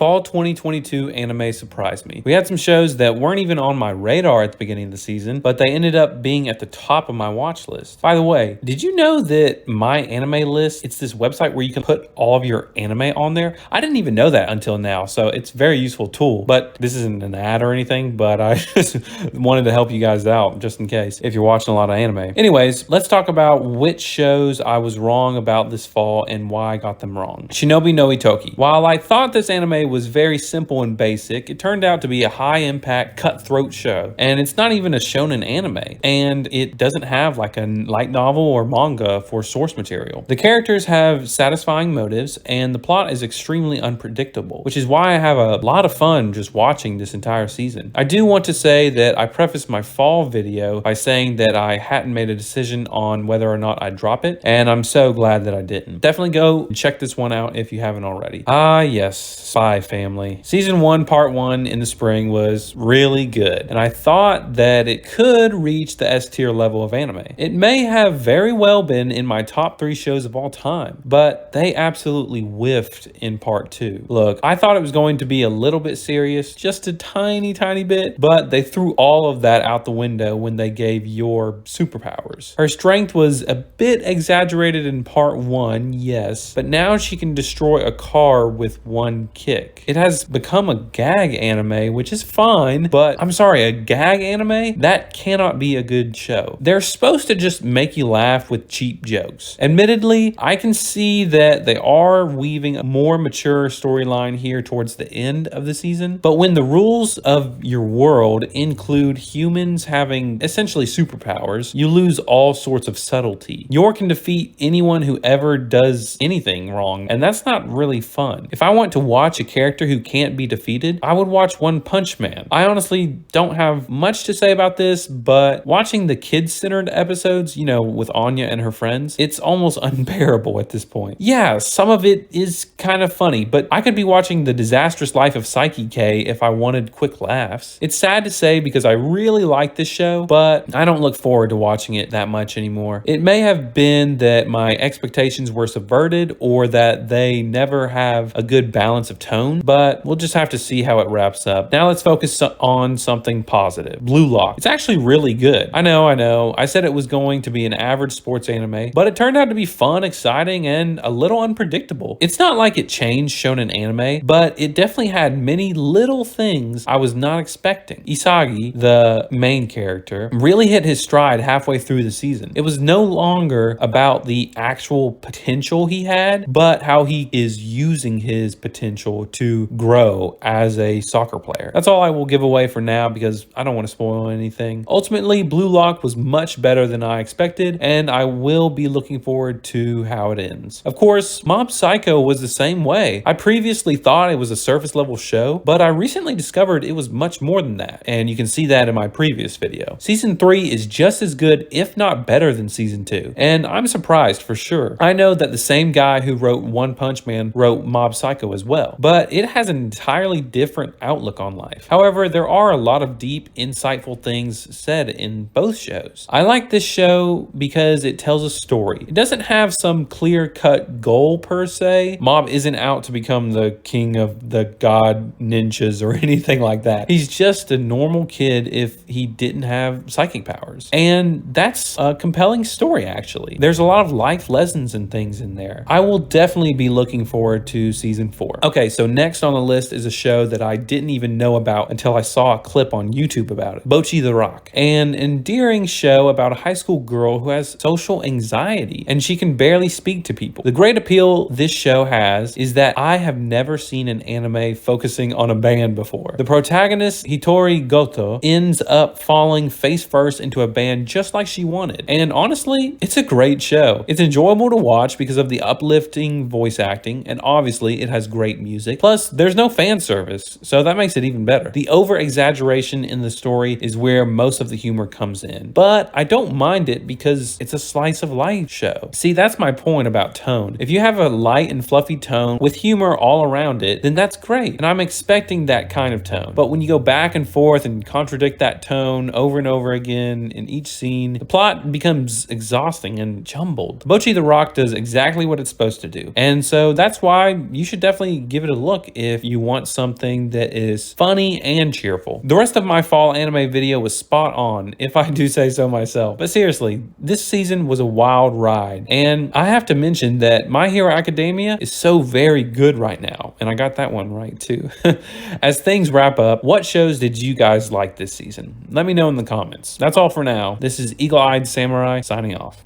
Fall 2022 anime surprised me. We had some shows that weren't even on my radar at the beginning of the season, but they ended up being at the top of my watch list. By the way, did you know that My Anime List, it's this website where you can put all of your anime on there? I didn't even know that until now, so it's a very useful tool. But this isn't an ad or anything, but I just wanted to help you guys out just in case if you're watching a lot of anime. Anyways, let's talk about which shows I was wrong about this fall and why I got them wrong. Shinobi No Itokki. While I thought this anime was very simple and basic, it turned out to be a high-impact, cutthroat show. And it's not even a shonen anime. And it doesn't have like a light novel or manga for source material. The characters have satisfying motives, and the plot is extremely unpredictable, which is why I have a lot of fun just watching this entire season. I do want to say that I prefaced my fall video by saying that I hadn't made a decision on whether or not I'd drop it, and I'm so glad that I didn't. Definitely go check this one out if you haven't already. Ah, yes, Spy Family. Season 1, Part 1 in the spring was really good, and I thought that it could reach the S tier level of anime. It may have very well been in my top 3 shows of all time, but they absolutely whiffed in Part 2. Look, I thought it was going to be a little bit serious, just a tiny bit, but they threw all of that out the window when they gave Yor superpowers. Her strength was a bit exaggerated in Part 1, yes, but now she can destroy a car with one kick. It has become a gag anime, which is fine, but I'm sorry, a gag anime? That cannot be a good show. They're supposed to just make you laugh with cheap jokes. Admittedly, I can see that they are weaving a more mature storyline here towards the end of the season, but when the rules of your world include humans having essentially superpowers, you lose all sorts of subtlety. Yor can defeat anyone who ever does anything wrong, and that's not really fun. If I want to watch a character who can't be defeated, I would watch One Punch Man. I honestly don't have much to say about this, but watching the kids-centered episodes, you know, with Anya and her friends, it's almost unbearable at this point. Yeah, some of it is kind of funny, but I could be watching The Disastrous Life of Psyche K if I wanted quick laughs. It's sad to say because I really like this show, but I don't look forward to watching it that much anymore. It may have been that my expectations were subverted or that they never have a good balance of tone, but we'll just have to see how it wraps up. Now let's focus on something positive. Blue Lock. It's actually really good. I know. I said it was going to be an average sports anime, but it turned out to be fun, exciting, and a little unpredictable. It's not like it changed shonen anime, but it definitely had many little things I was not expecting. Isagi, the main character, really hit his stride halfway through the season. It was no longer about the actual potential he had, but how he is using his potential to grow as a soccer player. That's all I will give away for now because I don't want to spoil anything. Ultimately, Blue Lock was much better than I expected, and I will be looking forward to how it ends. Of course, Mob Psycho was the same way. I previously thought it was a surface level show, but I recently discovered it was much more than that, and you can see that in my previous video. Season 3 is just as good, if not better than Season 2, and I'm surprised for sure. I know that the same guy who wrote One Punch Man wrote Mob Psycho as well, but it has an entirely different outlook on life. However, there are a lot of deep, insightful things said in both shows. I like this show because it tells a story. It doesn't have some clear-cut goal per se. Mob isn't out to become the king of the god ninjas or anything like that. He's just a normal kid if he didn't have psychic powers. And that's a compelling story, actually. There's a lot of life lessons and things in there. I will definitely be looking forward to Season 4. Okay, so next on the list is a show that I didn't even know about until I saw a clip on YouTube about it. Bocchi the Rock. An endearing show about a high school girl who has social anxiety and she can barely speak to people. The great appeal this show has is that I have never seen an anime focusing on a band before. The protagonist, Hitori Goto, ends up falling face first into a band just like she wanted. And honestly, it's a great show. It's enjoyable to watch because of the uplifting voice acting, and obviously it has great music. Plus, there's no fan service, so that makes it even better. The over-exaggeration in the story is where most of the humor comes in, but I don't mind it because it's a slice of life show. See, that's my point about tone. If you have a light and fluffy tone with humor all around it, then that's great, and I'm expecting that kind of tone. But when you go back and forth and contradict that tone over and over again in each scene, the plot becomes exhausting and jumbled. Bocchi the Rock does exactly what it's supposed to do, and so that's why you should definitely give it a look. look if you want something that is funny and cheerful. The rest of my fall anime video was spot on, if I do say so myself. But seriously, this season was a wild ride. And I have to mention that My Hero Academia is so very good right now. And I got that one right too. As things wrap up, what shows did you guys like this season? Let me know in the comments. That's all for now. This is Eagle-Eyed Samurai signing off.